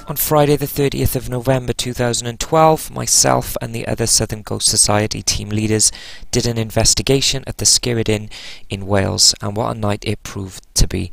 On Friday the 30th of November 2012, myself and the other Southern Ghost Society team leaders did an investigation at the Skirrid Inn in Wales, and what a night it proved to be.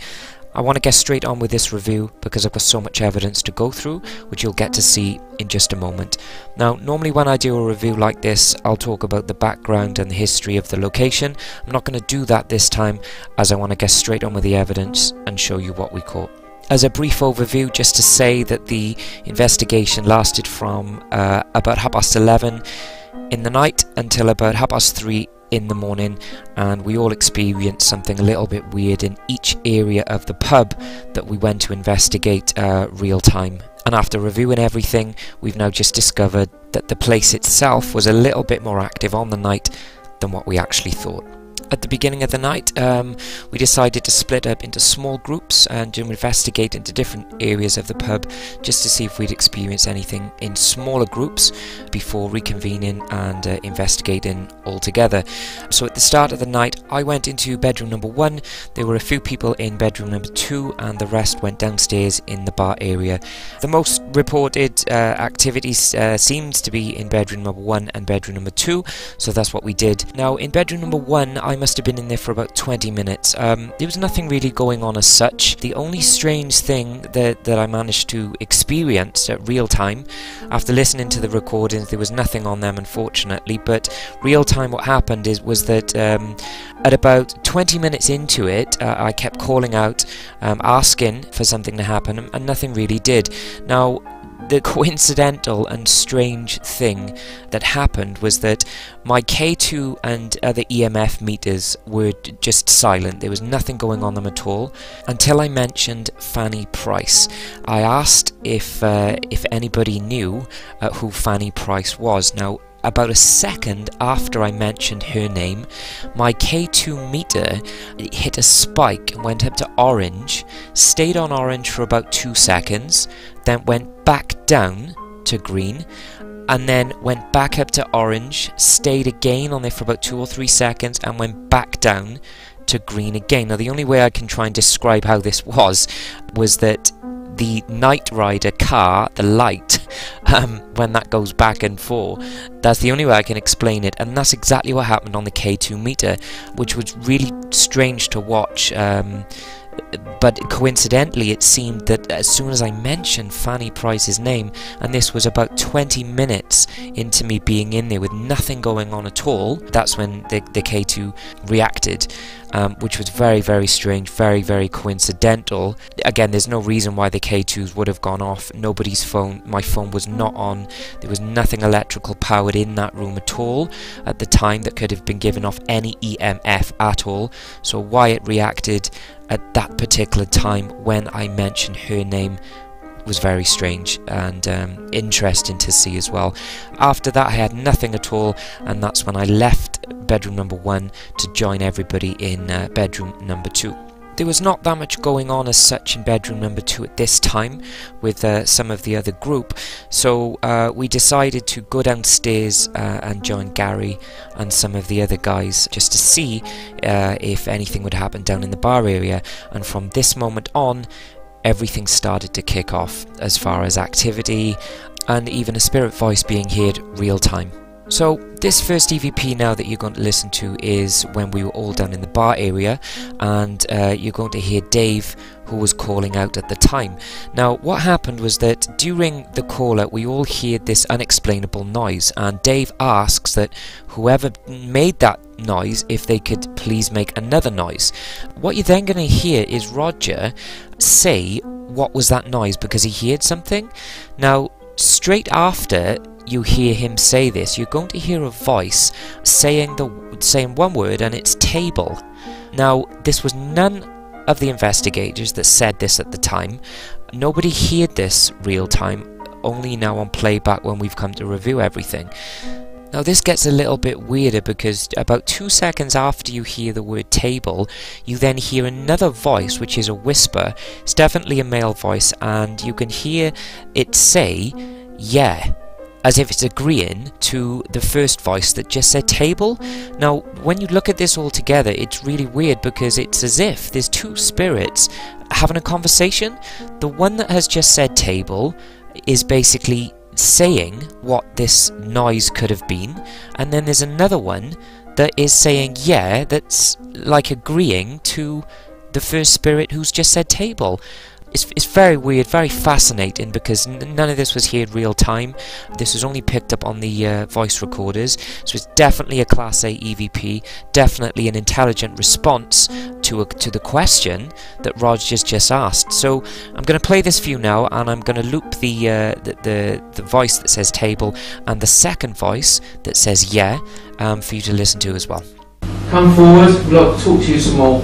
I want to get straight on with this review because I've got so much evidence to go through, which you'll get to see in just a moment. Now, normally when I do a review like this, I'll talk about the background and the history of the location. I'm not going to do that this time, as I want to get straight on with the evidence and show you what we caught. As a brief overview, just to say that the investigation lasted from about 11:30 in the night until about 3:30 in the morning, and we all experienced something a little bit weird in each area of the pub that we went to investigate real time. And after reviewing everything, we've now just discovered that the place itself was a little bit more active on the night than what we actually thought. At the beginning of the night, we decided to split up into small groups and to investigate into different areas of the pub just to see if we'd experience anything in smaller groups before reconvening and investigating all together. So at the start of the night, I went into bedroom number 1. There were a few people in bedroom number 2, and the rest went downstairs in the bar area. The most reported activities seems to be in bedroom number 1 and bedroom number 2, so that's what we did. Now, in bedroom number 1, I must have been in there for about 20 minutes. There was nothing really going on as such. The only strange thing that I managed to experience at real time, after listening to the recordings, there was nothing on them unfortunately, but real time what happened was that at about 20 minutes into it, I kept calling out, asking for something to happen, and nothing really did. Now, the coincidental and strange thing that happened was that my K2 and other EMF meters were just silent. There was nothing going on them at all until I mentioned Fanny Price. I asked if anybody knew who Fanny Price was. Now, about a second after I mentioned her name, my K2 meter hit a spike and went up to orange, stayed on orange for about 2 seconds, then went back down to green, and then went back up to orange, stayed again on there for about 2 or 3 seconds, and went back down to green again. Now, the only way I can try and describe how this was that the Night Rider car, the light, when that goes back and forth, that's the only way I can explain it, and that's exactly what happened on the K2 meter, which was really strange to watch. But coincidentally, it seemed that as soon as I mentioned Fanny Price's name, and this was about 20 minutes into me being in there with nothing going on at all, that's when the K2 reacted, which was very, very strange, very, very coincidental. Again, there's no reason why the K2s would have gone off. Nobody's phone, my phone was not on. There was nothing electrical powered in that room at all at the time that could have been giving off any EMF at all. So why it reacted at that particular time when I mentioned her name was very strange and interesting to see as well. After that, I had nothing at all, and that's when I left bedroom number 1 to join everybody in bedroom number 2. There was not that much going on as such in bedroom number 2 at this time with some of the other group, so we decided to go downstairs and join Gary and some of the other guys just to see if anything would happen down in the bar area. And from this moment on, everything started to kick off as far as activity and even a spirit voice being heard real time. So this first EVP now that you're going to listen to is when we were all down in the bar area, and you're going to hear Dave, who was calling out at the time. Now, what happened was that during the call out, we all heard this unexplainable noise, and Dave asks that whoever made that noise, if they could please make another noise. What you're then going to hear is Roger say what was that noise, because he heard something. Now, straight after you hear him say this, you're going to hear a voice saying one word, and it's table. Now, this was none of the investigators that said this at the time. Nobody heard this real time, only now on playback when we've come to review everything. Now, this gets a little bit weirder because about 2 seconds after you hear the word table, you then hear another voice, which is a whisper. It's definitely a male voice, and you can hear it say, yeah, as if it's agreeing to the first voice that just said table. Now, when you look at this all together, it's really weird because it's as if there's two spirits having a conversation. The one that has just said table is basically saying what this noise could have been, and then there's another one that is saying yeah, that's like agreeing to the first spirit who's just said table. It's very weird, very fascinating, because none of this was here in real time. This was only picked up on the voice recorders, so it's definitely a Class A EVP, definitely an intelligent response to the question that Roger's just asked. So I'm going to play this for you now, and I'm going to loop the voice that says table and the second voice that says yeah, for you to listen to as well. Come forward, we'd like to talk to you some more.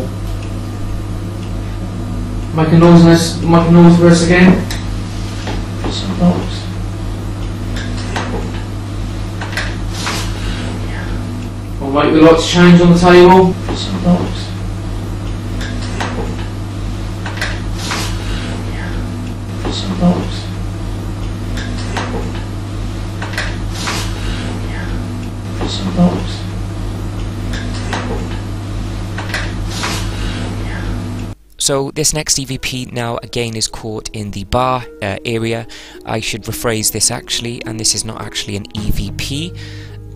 Make a noise for us again. Some noise. Alright, we'd like to change on the table. Some noise. Some noise. Some noise. So this next EVP now again is caught in the bar area. I should rephrase this actually, and this is not actually an EVP,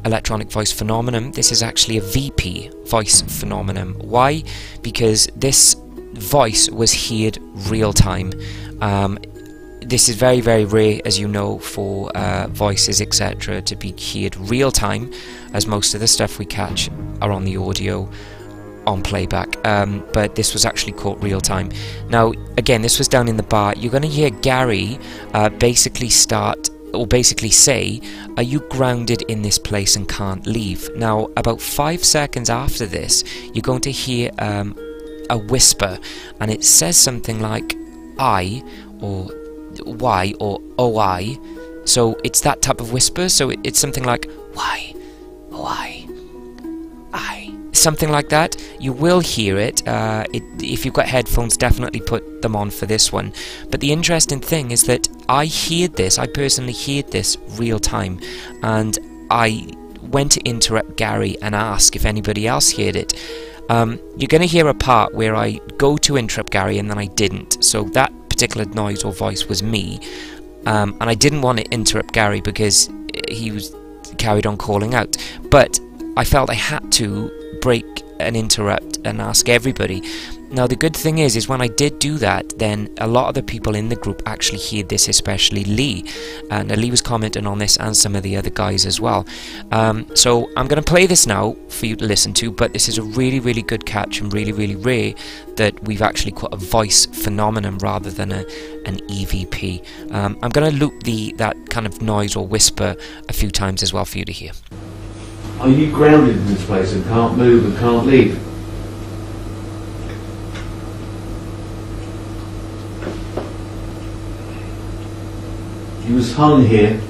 electronic voice phenomenon. This is actually a VP voice phenomenon. Why? Because this voice was heard real time. This is very, very rare, as you know, for voices, etc., to be heard real time, as most of the stuff we catch are on the audio on playback, but this was actually caught real time. Now again, this was down in the bar. You're going to hear Gary basically say, are you grounded in this place and can't leave? Now about 5 seconds after this, you're going to hear a whisper, and it says something like I or Y or OI. So it's that type of whisper, so it's something like Y, OI, I, something like that. You will hear it. If you've got headphones, definitely put them on for this one. But the interesting thing is that I personally heard this real time, and I went to interrupt Gary and ask if anybody else heard it. You're going to hear a part where I go to interrupt Gary and then I didn't, so that particular noise or voice was me, and I didn't want to interrupt Gary because he was carried on calling out, but I felt I had to break and interrupt and ask everybody. Now the good thing is when I did do that, then a lot of the people in the group actually heard this, especially Lee, and Lee was commenting on this and some of the other guys as well. So I'm going to play this now for you to listen to, but this is a really, really good catch and really, really rare that we've actually caught a voice phenomenon rather than an EVP. I'm going to loop that kind of noise or whisper a few times as well for you to hear. Are you grounded in this place and can't move and can't leave? You was hung here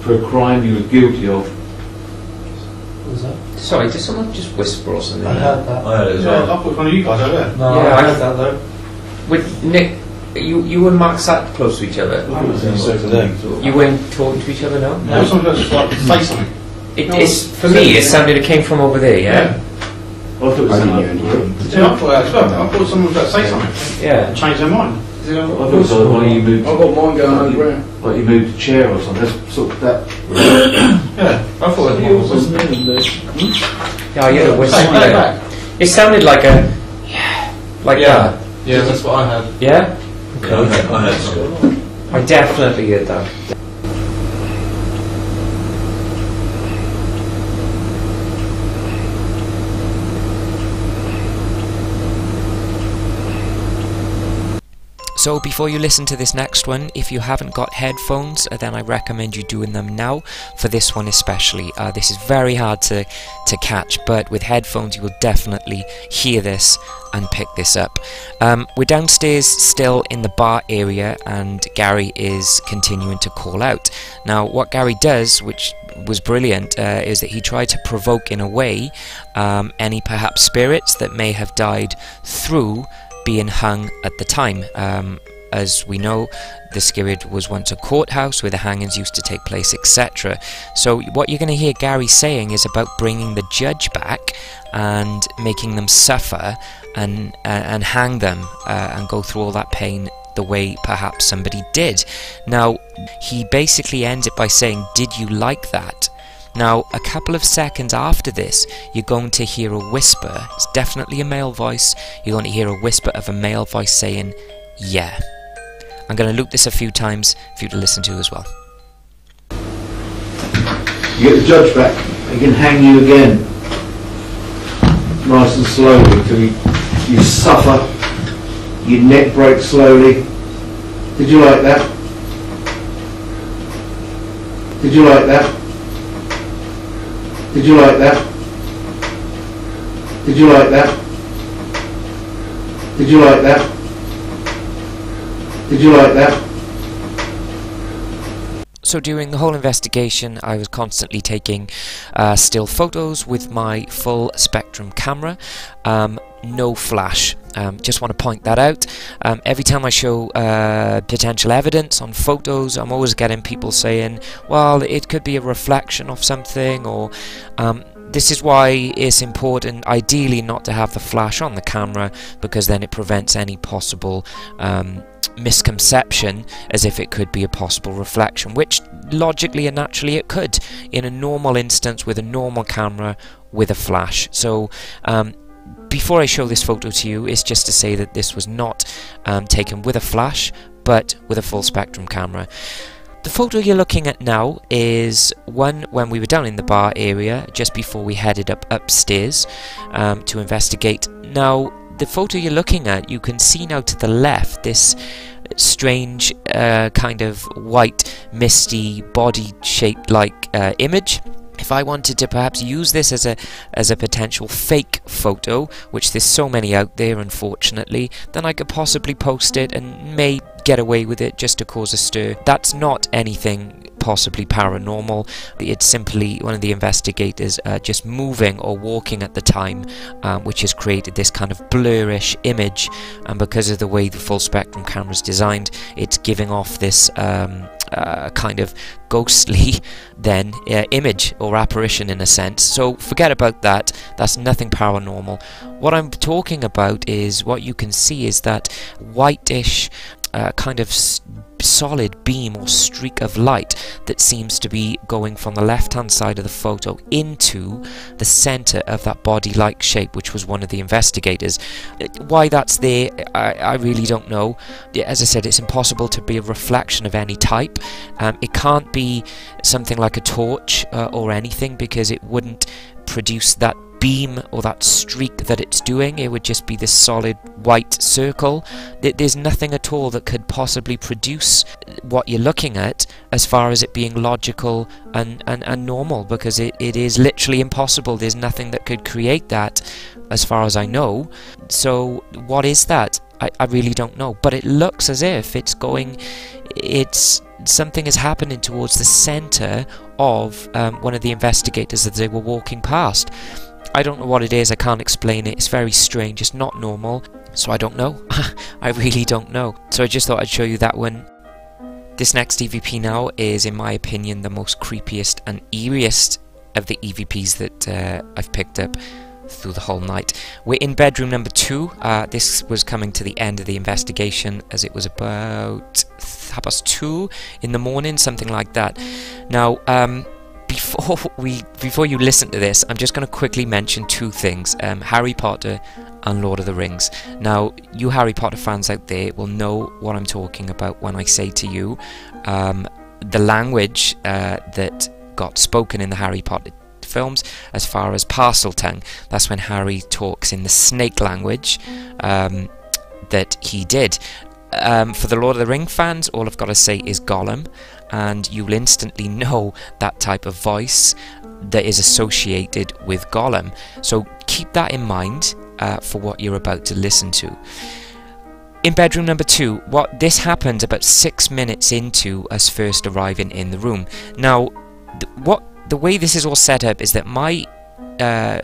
for a crime you were guilty of. What was that? Sorry, did someone just whisper or something? I heard that. I heard it as well. I thought one of you guys over there. No, Yeah, I heard that though. With Nick, you and Mark sat close to each other. You weren't talking to each other, no? No, someone just like say something. It's for me. It sounded it came from over there. Yeah. I thought it was someone. Yeah, I thought that as well. I thought someone was going to say something. Yeah. And change their mind. I thought it was like you moved. I've got mine going underground. Like you moved a chair or something. That's sort of that. Yeah, I thought that was Yeah, yeah. The whistle. Play it back. It sounded like a like that. Yeah, that's what I had. Yeah. Okay. I heard something. I definitely heard that. So before you listen to this next one, if you haven't got headphones, then I recommend you doing them now, for this one especially. This is very hard to catch, but with headphones you will definitely hear this and pick this up. We're downstairs still in the bar area, and Gary is continuing to call out. Now what Gary does, which was brilliant, is that he tried to provoke in a way any perhaps spirits that may have died through being hung at the time. As we know, the Skirrid was once a courthouse where the hangings used to take place, etc. So what you're going to hear Gary saying is about bringing the judge back and making them suffer and hang them and go through all that pain the way perhaps somebody did. Now, he basically ends it by saying, "Did you like that?" Now, a couple of seconds after this, you're going to hear a whisper. It's definitely a male voice. You're going to hear a whisper of a male voice saying, "Yeah." I'm going to loop this a few times for you to listen to as well. You get the judge back, he can hang you again. Nice and slowly until you suffer, your neck breaks slowly. Did you like that? Did you like that? Did you like that? Did you like that? Did you like that? Did you like that? So during the whole investigation, I was constantly taking still photos with my full spectrum camera. No flash. Just want to point that out. Every time I show potential evidence on photos, I'm always getting people saying, well, it could be a reflection of something, or this is why it's important, ideally, not to have the flash on the camera, because then it prevents any possible misconception as if it could be a possible reflection, which logically and naturally it could in a normal instance with a normal camera with a flash. So before I show this photo to you, it's just to say that this was not taken with a flash, but with a full spectrum camera. The photo you're looking at now is one when we were down in the bar area just before we headed upstairs to investigate. Now, the photo you're looking at, you can see now to the left this strange kind of white misty body shaped like image. If I wanted to perhaps use this as a potential fake photo, which there's so many out there unfortunately, then I could possibly post it and may get away with it just to cause a stir. That's not anything possibly paranormal. It's simply one of the investigators just moving or walking at the time, which has created this kind of blurrish image, and because of the way the full spectrum camera is designed, it's giving off this kind of ghostly then image or apparition in a sense. So forget about that. That's nothing paranormal. What I'm talking about is what you can see is that whitish kind of solid beam or streak of light that seems to be going from the left hand side of the photo into the center of that body-like shape, which was one of the investigators. Why that's there, I really don't know. As I said, it's impossible to be a reflection of any type. It can't be something like a torch or anything, because it wouldn't produce that beam or that streak that it's doing. It would just be this solid white circle. There's nothing at all that could possibly produce what you're looking at as far as it being logical and normal, because it is literally impossible. There's nothing that could create that as far as I know. So what is that? I really don't know, but it looks as if something is happening towards the center of one of the investigators as they were walking past. I don't know what it is, I can't explain it, it's very strange, it's not normal, so I don't know. I really don't know. So I just thought I'd show you that one. This next EVP now is, in my opinion, the most creepiest and eeriest of the EVPs that I've picked up through the whole night. We're in bedroom number 2. This was coming to the end of the investigation, as it was about 2:30 in the morning, something like that. Now, before you listen to this, I'm just going to quickly mention two things: Harry Potter and Lord of the Rings. Now, you Harry Potter fans out there will know what I'm talking about when I say to you the language that got spoken in the Harry Potter films, as far as Parseltongue. That's when Harry talks in the snake language that he did. For the Lord of the Ring fans, all I've got to say is Gollum, and you'll instantly know that type of voice that is associated with Gollum. So keep that in mind for what you're about to listen to. In bedroom number 2, this happened about 6 minutes into us first arriving in the room. Now, the way this is all set up is that my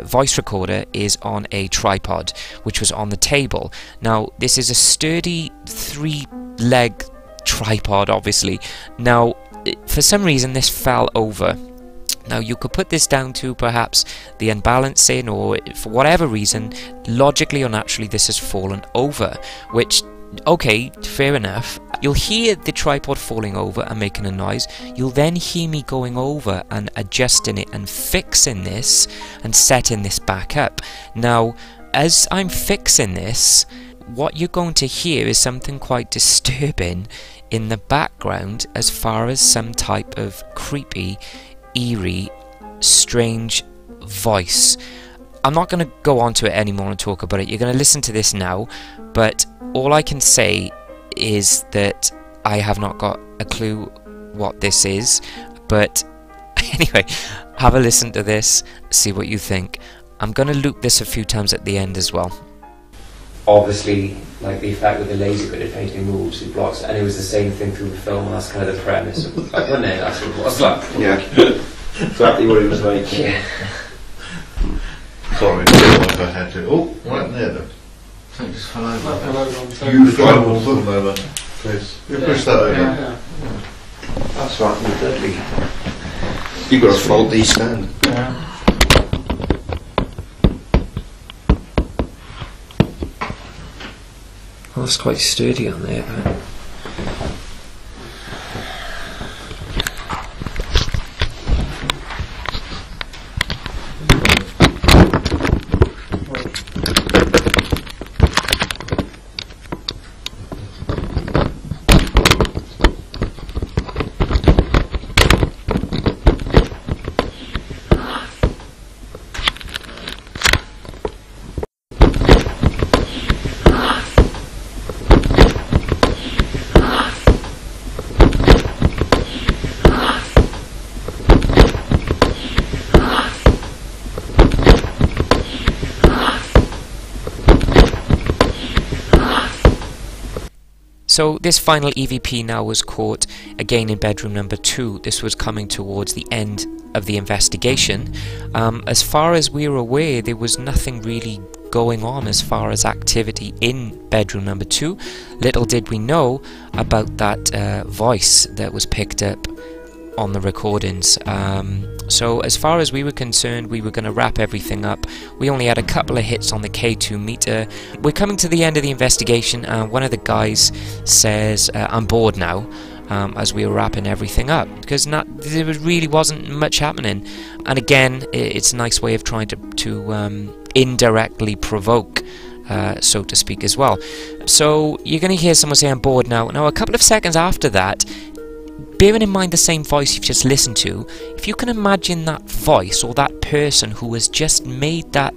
voice recorder is on a tripod, which was on the table. Now, this is a sturdy 3-leg tripod, obviously. Now, for some reason, this fell over. Now, you could put this down to perhaps the unbalancing, or for whatever reason, logically or naturally, this has fallen over, which okay, fair enough. You'll hear the tripod falling over and making a noise. You'll then hear me going over and adjusting it and fixing this and setting this back up. Now, as I'm fixing this, what you're going to hear is something quite disturbing in the background, as far as some type of creepy, eerie, strange voice. I'm not going to go on to it anymore and talk about it. You're going to listen to this now, but all I can say is that I have not got a clue what this is. But anyway, have a listen to this, see what you think. I'm going to loop this a few times at the end as well. Obviously, like the effect with the laser grid, if anything moves, it blocks, and it was the same thing through the film, and that's kind of the premise. Like, wasn't it? That's what it was like. Yeah. Exactly what it was like. Yeah. Sorry, I had to. Oh, right there though. Something just fell over. You drivable fell over. Please. You push that over. Yeah. That's right, you're deadly. You've got to fold these stand. Yeah. Well, that's quite sturdy on there, but... So this final EVP now was caught again in bedroom number 2. This was coming towards the end of the investigation. As far as we were aware, there was nothing really going on as far as activity in bedroom number 2. Little did we know about that voice that was picked up on the recordings. So as far as we were concerned, we were going to wrap everything up. We only had a couple of hits on the K2 meter. We're coming to the end of the investigation, and one of the guys says, I'm bored now, as we were wrapping everything up, because there really wasn't much happening. And again, it's a nice way of trying to indirectly provoke, so to speak, as well. So you're going to hear someone say, I'm bored now. Now, a couple of seconds after that, bearing in mind the same voice you've just listened to, if you can imagine that voice or that person who has just made that,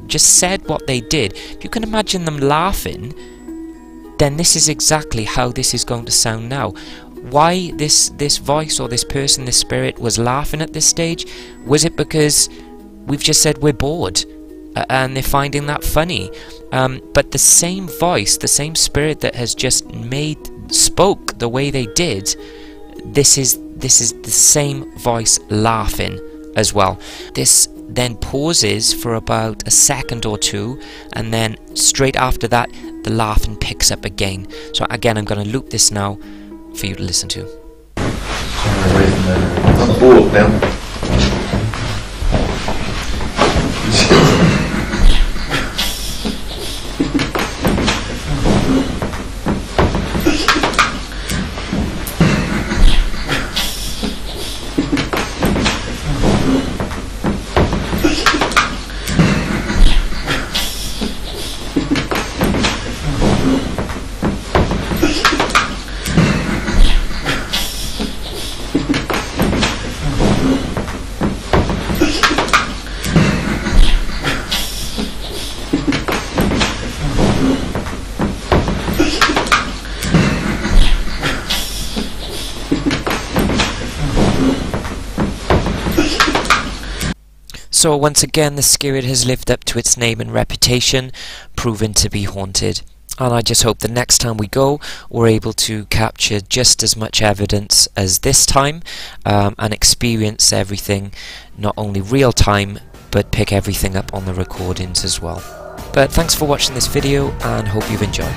just said what they did, if you can imagine them laughing, then this is exactly how this is going to sound now. Why this voice or this person, this spirit, was laughing at this stage? Was it because we've just said we're bored and they're finding that funny? But the same voice, the same spirit that has just spoke the way they did, this is the same voice laughing as well. This then pauses for about a second or two, and then straight after that the laughing picks up again. So again, I'm going to loop this now for you to listen to. I'm bored now. So once again, the Skirrid has lived up to its name and reputation, proven to be haunted. And I just hope the next time we go, we're able to capture just as much evidence as this time, and experience everything, not only real time, but pick everything up on the recordings as well. But thanks for watching this video, and hope you've enjoyed.